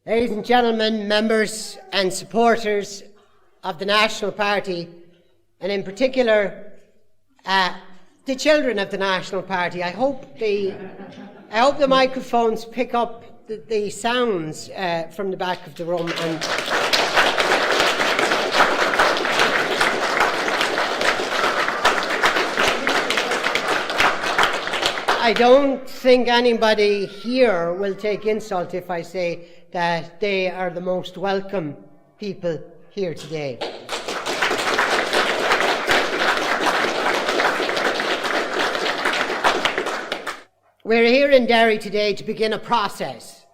Ladies and gentlemen, members and supporters of the National Party, and in particular the children of the National Party, I hope the microphones pick up the sounds from the back of the room. And I don't think anybody here will take insult if I say that they are the most welcome people here today. We're here in Derry today to begin a process.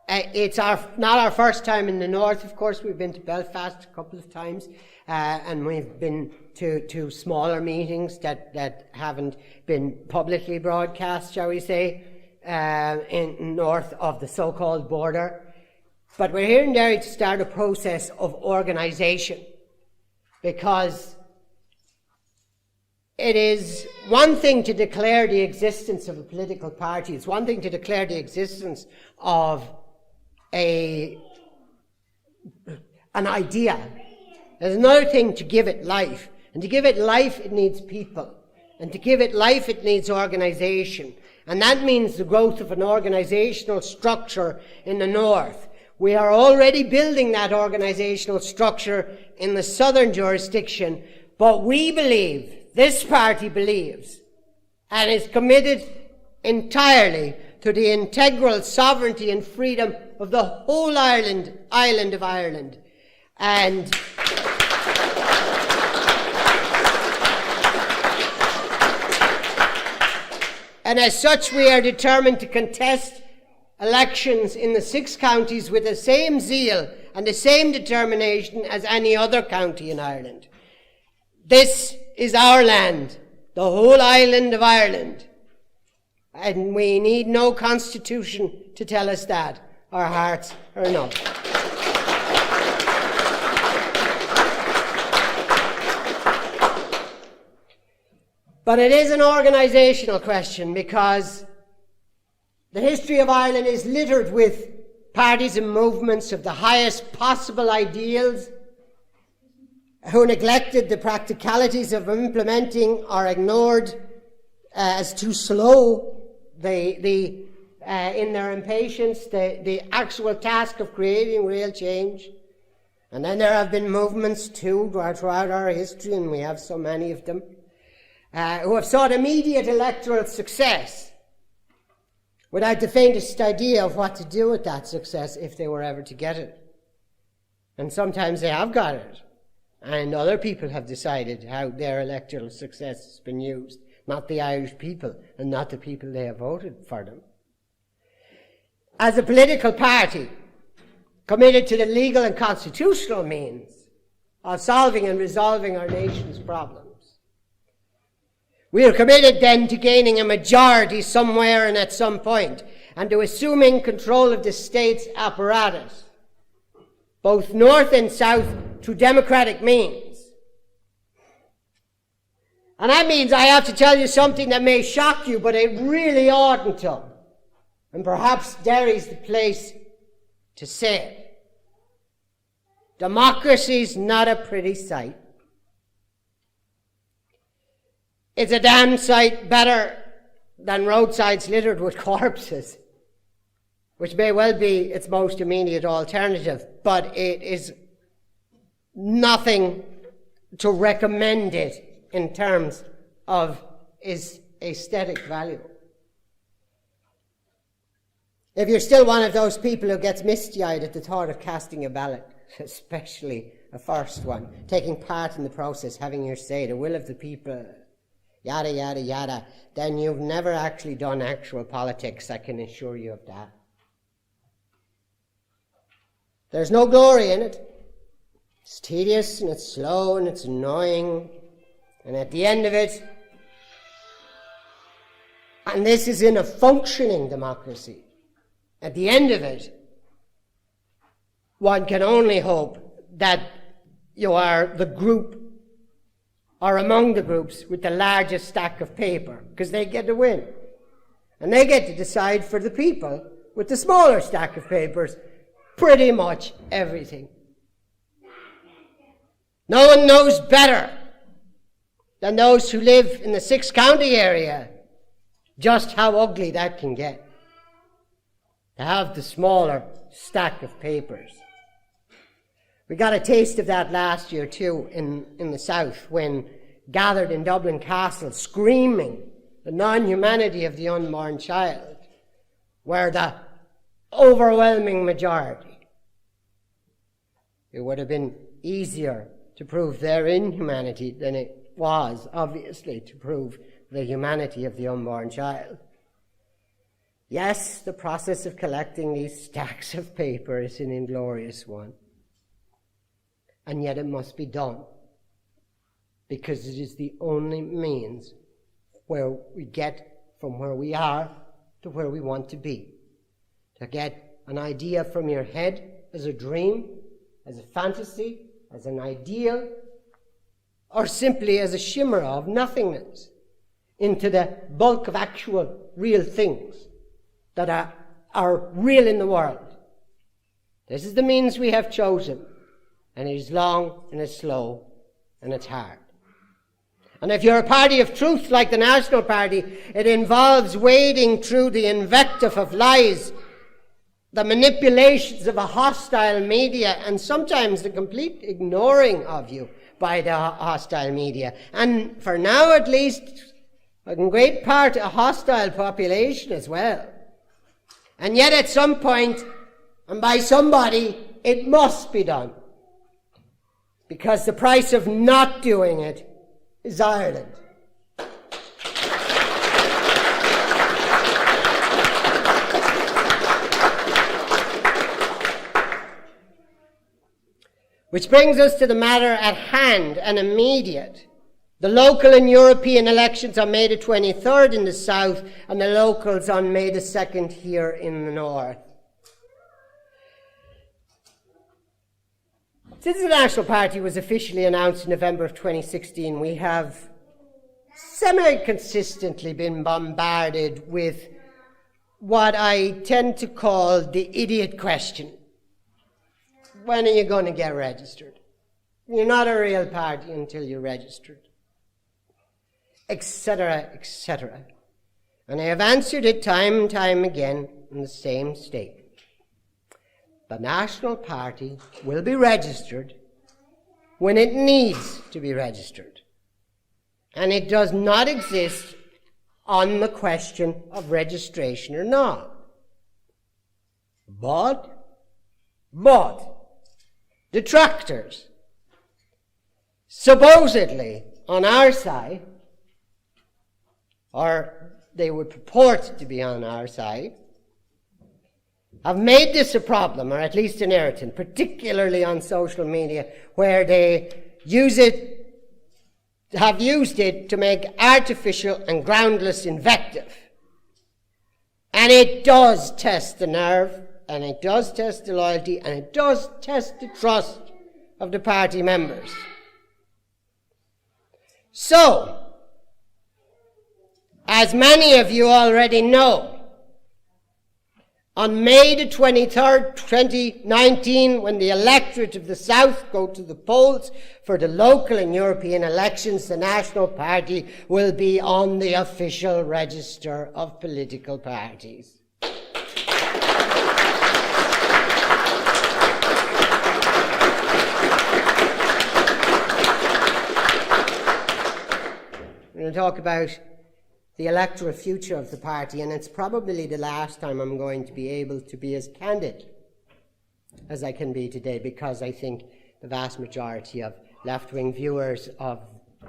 It's not our first time in the north, of course. We've been to Belfast a couple of times, and we've been to smaller meetings that haven't been publicly broadcast, shall we say, in north of the so-called border. But we're here in Derry to start a process of organisation, because it is one thing to declare the existence of a political party. It's one thing to declare the existence of an idea. There's another thing to give it life. And to give it life, it needs people. And to give it life, it needs organisation. And that means the growth of an organisational structure in the north. We are already building that organisational structure in the southern jurisdiction, but we believe, this party believes, and is committed entirely to the integral sovereignty and freedom of the whole island of Ireland. And as such, we are determined to contest elections in the 6 counties with the same zeal and the same determination as any other county in Ireland. This is our land, the whole island of Ireland. And we need no constitution to tell us that. Our hearts are enough. But it is an organisational question, because the history of Ireland is littered with parties and movements of the highest possible ideals who neglected the practicalities of implementing or ignored as too slow in their impatience the actual task of creating real change. And then there have been movements too throughout our history, and we have so many of them, who have sought immediate electoral success without the faintest idea of what to do with that success if they were ever to get it. And sometimes they have got it, and other people have decided how their electoral success has been used, not the Irish people and not the people they have voted for them. As a political party committed to the legal and constitutional means of solving and resolving our nation's problems, we are committed then to gaining a majority somewhere and at some point, and to assuming control of the state's apparatus, both north and south, through democratic means. And that means I have to tell you something that may shock you, but it really oughtn't to. And perhaps Derry's the place to say it. Democracy's not a pretty sight. It's a damn sight better than roadsides littered with corpses, which may well be its most immediate alternative, but it is nothing to recommend it in terms of its aesthetic value. If you're still one of those people who gets misty-eyed at the thought of casting a ballot, especially a first one, taking part in the process, having your say, the will of the people, yada, yada, yada, then you've never actually done actual politics, I can assure you of that. There's no glory in it. It's tedious and it's slow and it's annoying. And at the end of it, and this is in a functioning democracy, at the end of it, one can only hope that you are the group or among the groups with the largest stack of paper, because they get to win. And they get to decide for the people with the smaller stack of papers pretty much everything. No one knows better than those who live in the six-county area just how ugly that can get, to have the smaller stack of papers. We got a taste of that last year too in the south, when gathered in Dublin Castle screaming the non-humanity of the unborn child were the overwhelming majority. It would have been easier to prove their inhumanity than it was, obviously, to prove the humanity of the unborn child. Yes, the process of collecting these stacks of paper is an inglorious one. And yet it must be done, because it is the only means where we get from where we are to where we want to be. To get an idea from your head as a dream, as a fantasy, as an ideal, or simply as a shimmer of nothingness, into the bulk of actual real things that are real in the world. This is the means we have chosen, and it is long and it's slow and it's hard. And if you're a party of truth like the National Party, it involves wading through the invective of lies, the manipulations of a hostile media, and sometimes the complete ignoring of you by the hostile media. And for now, at least, in great part, a hostile population as well. And yet at some point, and by somebody, it must be done. Because the price of not doing it is Ireland. Which brings us to the matter at hand and immediate. The local and European elections on May the 23rd in the south, and the locals on May the 2nd here in the north. Since the National Party was officially announced in November of 2016, we have semi-consistently been bombarded with what I tend to call the idiot question. When are you going to get registered? You're not a real party until you're registered. Etc., etc. And I have answered it time and time again in the same statement. The National Party will be registered when it needs to be registered. And it does not exist on the question of registration or not. But detractors, supposedly on our side, or they would purport to be on our side, have made this a problem, or at least an irritant, particularly on social media, where they have used it to make artificial and groundless invective. And it does test the nerve, and it does test the loyalty, and it does test the trust of the party members. So, as many of you already know, on May the 23rd, 2019, when the electorate of the South go to the polls for the local and European elections, the National Party will be on the official register of political parties. I'm going to talk about the electoral future of the party, and it's probably the last time I'm going to be able to be as candid as I can be today, because I think the vast majority of left-wing viewers of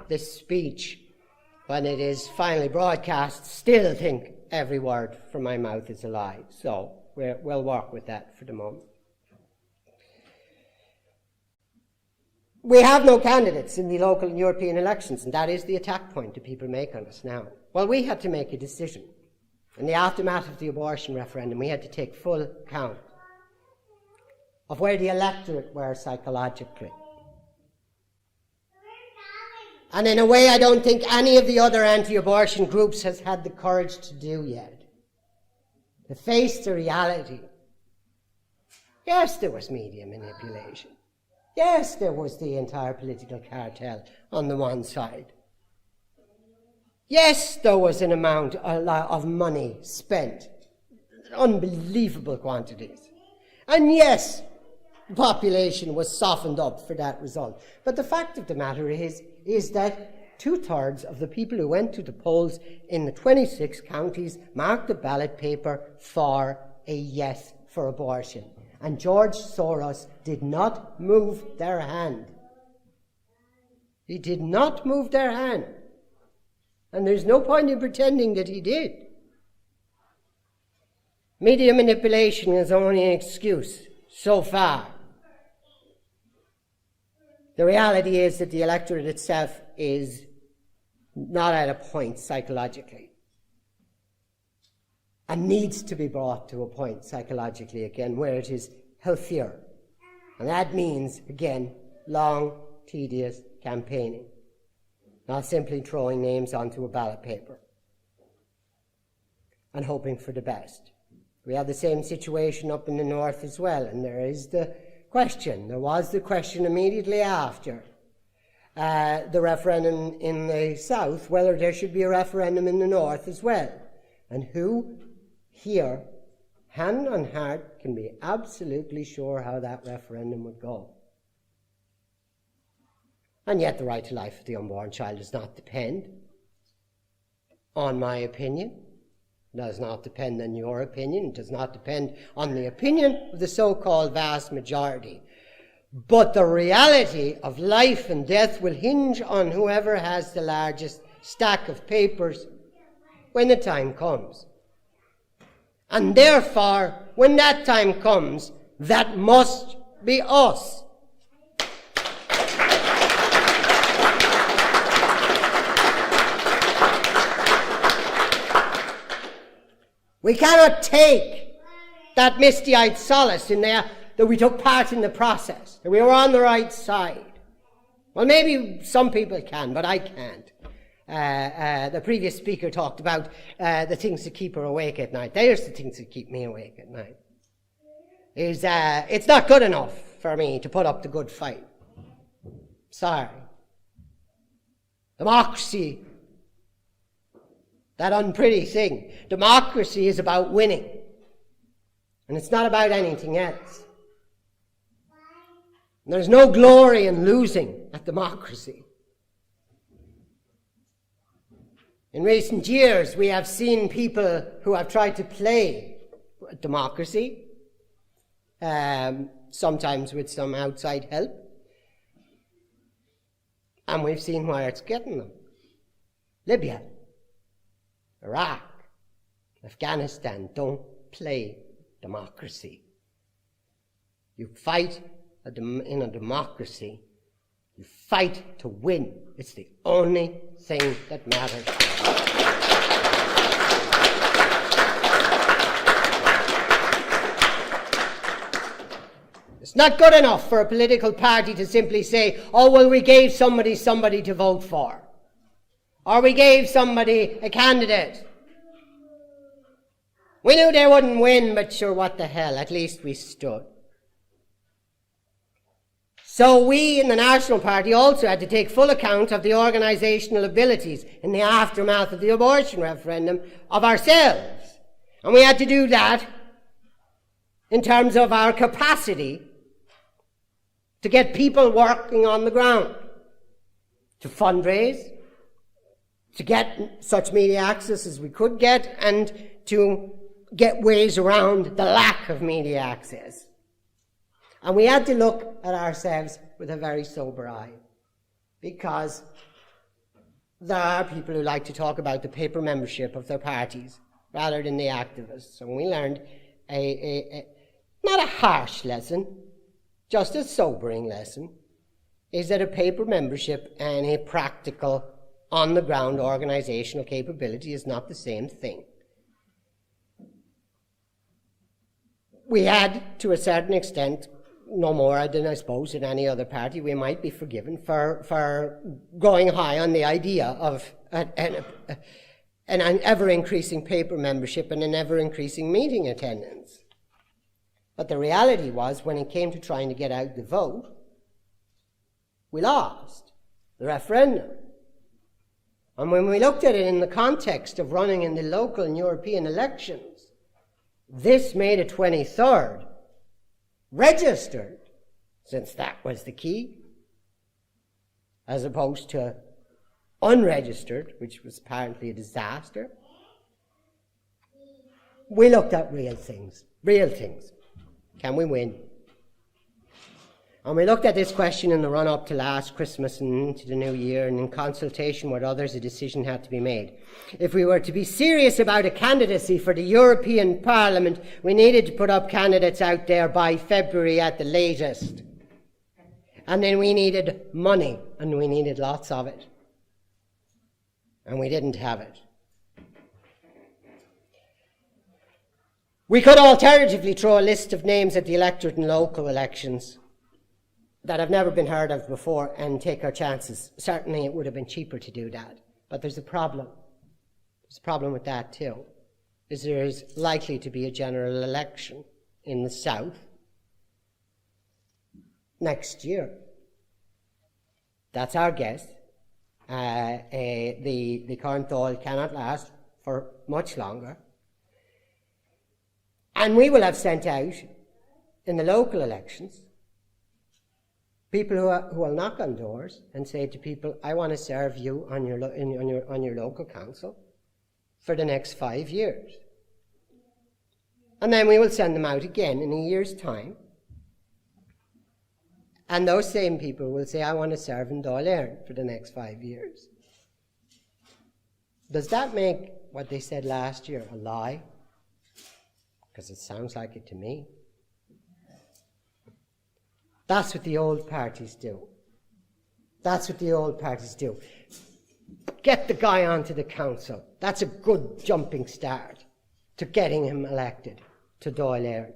this speech, when it is finally broadcast, still think every word from my mouth is a lie. So we'll work with that for the moment. We have no candidates in the local and European elections, and that is the attack point that people make on us now. Well, we had to make a decision. In the aftermath of the abortion referendum, we had to take full account of where the electorate were psychologically. And in a way, I don't think any of the other anti-abortion groups has had the courage to do yet. To face the reality. Yes, there was media manipulation. Yes, there was the entire political cartel on the one side. Yes, there was an amount of money spent, unbelievable quantities. And yes, the population was softened up for that result. But the fact of the matter is that 2/3 of the people who went to the polls in the 26 counties marked the ballot paper for a yes for abortion. And George Soros did not move their hand. He did not move their hand. And there's no point in pretending that he did. Media manipulation is only an excuse so far. The reality is that the electorate itself is not at a point psychologically and needs to be brought to a point psychologically again where it is healthier. And that means, again, long, tedious campaigning, not simply throwing names onto a ballot paper and hoping for the best. We have the same situation up in the north as well, and there was the question immediately after the referendum in the south, whether there should be a referendum in the north as well. And who here, hand on heart, can be absolutely sure how that referendum would go? And yet the right to life of the unborn child does not depend on my opinion. It does not depend on your opinion. It does not depend on the opinion of the so-called vast majority. But the reality of life and death will hinge on whoever has the largest stack of papers when the time comes. And therefore, when that time comes, that must be us. We cannot take that misty-eyed solace in there that we took part in the process, that we were on the right side. Well, maybe some people can, but I can't. The previous speaker talked about the things that keep her awake at night. There's the things that keep me awake at night. It's not good enough for me to put up the good fight. Sorry. Democracy, that unpretty thing. Democracy is about winning. And it's not about anything else. And there's no glory in losing at democracy. In recent years, we have seen people who have tried to play democracy, sometimes with some outside help, and we've seen where it's getting them. Libya, Iraq, Afghanistan don't play democracy. You fight in a democracy. You fight to win. It's the only thing that matters. It's not good enough for a political party to simply say, oh, well, we gave somebody to vote for. Or we gave somebody a candidate. We knew they wouldn't win, but sure, what the hell, at least we stood. So we in the National Party also had to take full account of the organisational abilities in the aftermath of the abortion referendum of ourselves. And we had to do that in terms of our capacity to get people working on the ground, to fundraise, to get such media access as we could get, and to get ways around the lack of media access. And we had to look at ourselves with a very sober eye, because there are people who like to talk about the paper membership of their parties rather than the activists. And we learned not a harsh lesson, just a sobering lesson, is that a paper membership and a practical, on-the-ground organisational capability is not the same thing. We had, to a certain extent, no more than I suppose in any other party, we might be forgiven for going high on the idea of an ever-increasing paper membership and an ever-increasing meeting attendance. But the reality was, when it came to trying to get out the vote, we lost the referendum. And when we looked at it in the context of running in the local and European elections, this May the 23rd registered, since that was the key, as opposed to unregistered, which was apparently a disaster. We looked at real things. Can we win? And we looked at this question in the run-up to last Christmas and into the new year, and in consultation with others, a decision had to be made. If we were to be serious about a candidacy for the European Parliament, we needed to put up candidates out there by February at the latest. And then we needed money, and we needed lots of it. And we didn't have it. We could alternatively throw a list of names at the electorate in local elections that have never been heard of before and take our chances. Certainly it would have been cheaper to do that. But there's a problem. There's a problem with that too. Is there is likely to be a general election in the south next year. That's our guess. The current Dáil cannot last for much longer. And we will have sent out in the local elections people who will knock on doors and say to people, I want to serve you on your local council for the next 5 years. And then we will send them out again in a year's time. And those same people will say, I want to serve in Dáil Éireann for the next 5 years. Does that make what they said last year a lie? Because it sounds like it to me. That's what the old parties do. That's what the old parties do. Get the guy onto the council. That's a good jumping start to getting him elected to Dáil Éireann.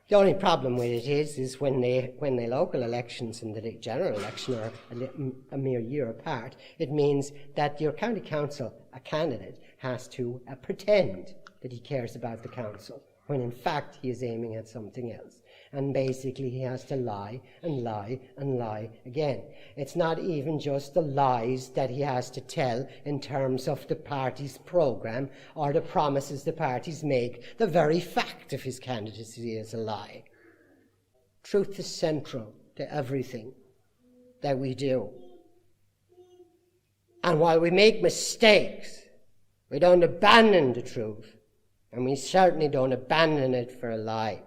The only problem with it is when the local elections and the general election are a mere year apart, it means that your county council, a candidate, has to pretend that he cares about the council, when in fact he is aiming at something else. And basically he has to lie and lie and lie again. It's not even just the lies that he has to tell in terms of the party's programme or the promises the parties make. The very fact of his candidacy is a lie. Truth is central to everything that we do. And while we make mistakes, we don't abandon the truth. And we certainly don't abandon it for a lie.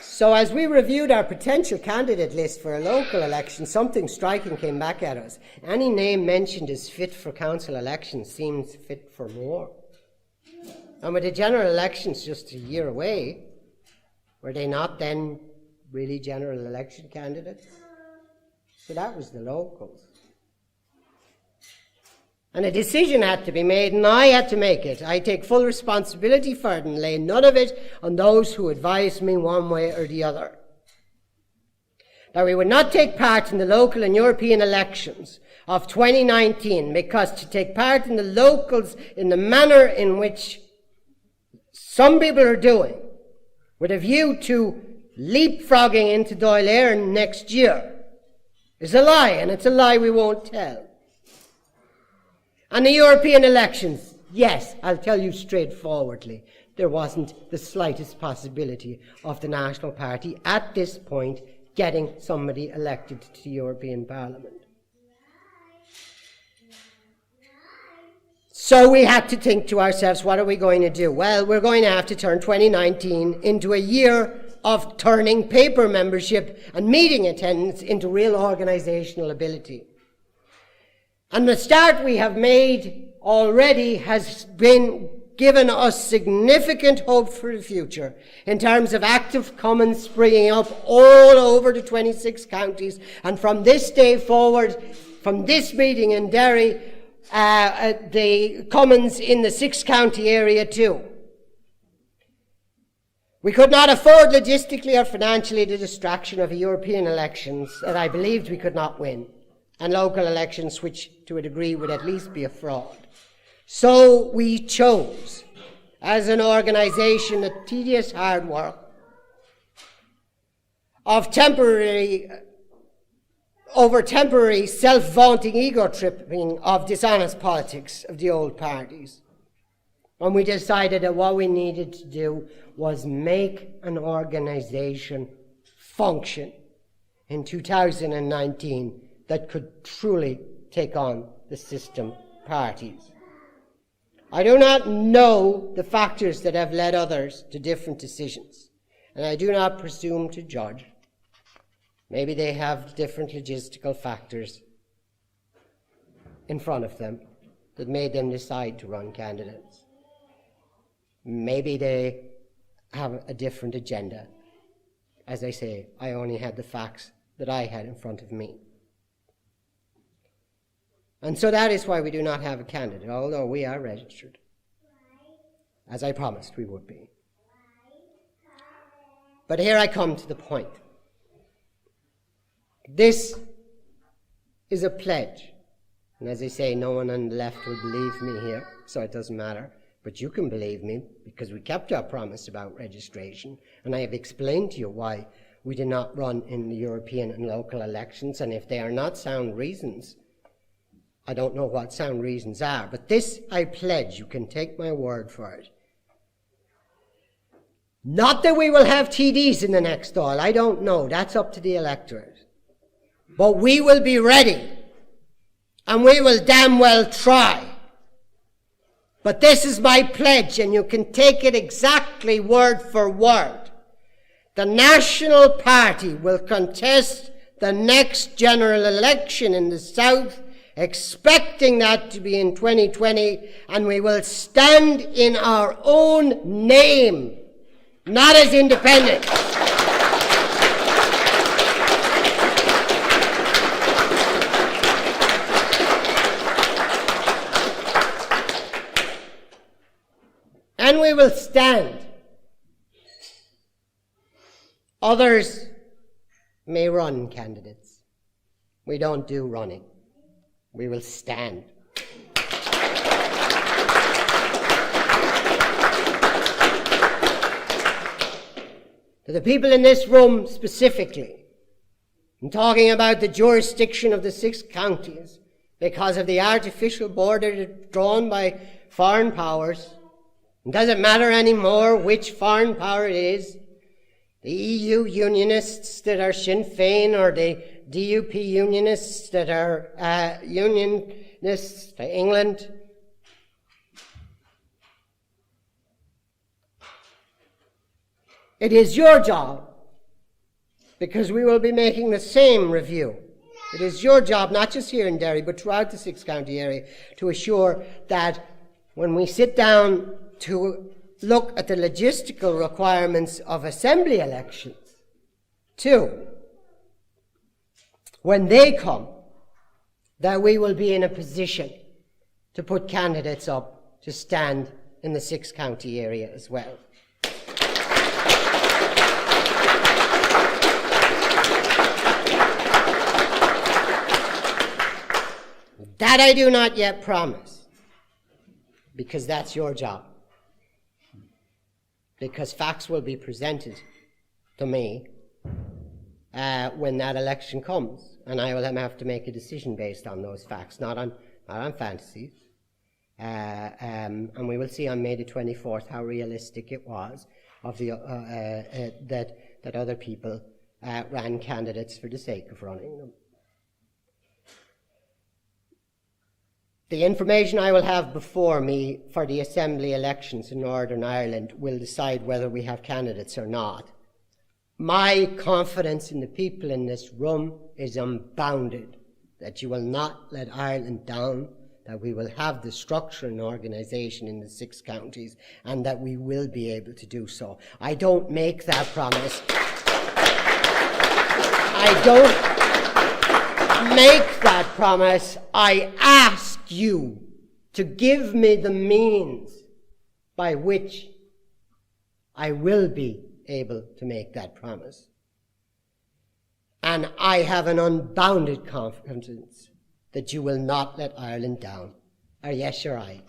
So as we reviewed our potential candidate list for a local election, something striking came back at us. Any name mentioned as fit for council elections seems fit for more. And with the general elections just a year away, were they not then really general election candidates? So that was the locals. And a decision had to be made, and I had to make it. I take full responsibility for it and lay none of it on those who advised me one way or the other. That we would not take part in the local and European elections of 2019, because to take part in the locals in the manner in which some people are doing, with a view to leapfrogging into Dáil Éireann next year, is a lie, and it's a lie we won't tell. And the European elections, yes, I'll tell you straightforwardly, there wasn't the slightest possibility of the National Party at this point getting somebody elected to the European Parliament. So we had to think to ourselves, what are we going to do? Well, we're going to have to turn 2019 into a year of turning paper membership and meeting attendance into real organisational ability. And the start we have made already has been given us significant hope for the future in terms of active commons springing up all over the 26 counties. And from this day forward, from this meeting in Derry, the commons in the 6-county area too. We could not afford logistically or financially the distraction of European elections that I believed we could not win. and local elections, which to a degree would at least be a fraud. So we chose, as an organisation, the tedious hard work of temporary self-vaunting ego-tripping of dishonest politics of the old parties. And we decided that what we needed to do was make an organisation function in 2019 that could truly take on the system parties. I do not know the factors that have led others to different decisions, and I do not presume to judge. Maybe they have different logistical factors in front of them that made them decide to run candidates. Maybe they have a different agenda. As I say, I only had the facts that I had in front of me. And so that is why we do not have a candidate, although we are registered, as I promised we would be. But here I come to the point. This is a pledge. And as I say, no one on the left would believe me here, so it doesn't matter. But you can believe me, because we kept our promise about registration, and I have explained to you why we did not run in the European and local elections, and if they are not sound reasons, I don't know what sound reasons are, but this I pledge, you can take my word for it. Not that we will have TDs in the next Dáil, I don't know, that's up to the electorate. But we will be ready, and we will damn well try. But this is my pledge, and you can take it exactly word for word. The National Party will contest the next general election in the South, expecting that to be in 2020, and we will stand in our own name, not as independents. And we will stand. Others may run candidates. We don't do running. We will stand. To the people in this room specifically, I'm talking about the jurisdiction of the 6 counties because of the artificial border drawn by foreign powers. It doesn't matter anymore which foreign power it is. The EU unionists that are Sinn Féin or the DUP unionists that are unionists to England. It is your job, because we will be making the same review. It is your job, not just here in Derry, but throughout the 6-county area, to assure that when we sit down to look at the logistical requirements of assembly elections, too, when they come, that we will be in a position to put candidates up to stand in the 6-county area as well. That I do not yet promise, because that's your job. Because facts will be presented to me when that election comes, and I will have to make a decision based on those facts, not on fantasies. And we will see on May the 24th how realistic it was of the that other people ran candidates for the sake of running them. The information I will have before me for the assembly elections in Northern Ireland will decide whether we have candidates or not. My confidence in the people in this room is unbounded, that you will not let Ireland down, that we will have the structure and organisation in the 6 counties, and that we will be able to do so. I don't make that promise. I don't make that promise. I ask you to give me the means by which I will be able to make that promise. And I have an unbounded confidence that you will not let Ireland down. Are yes or aye?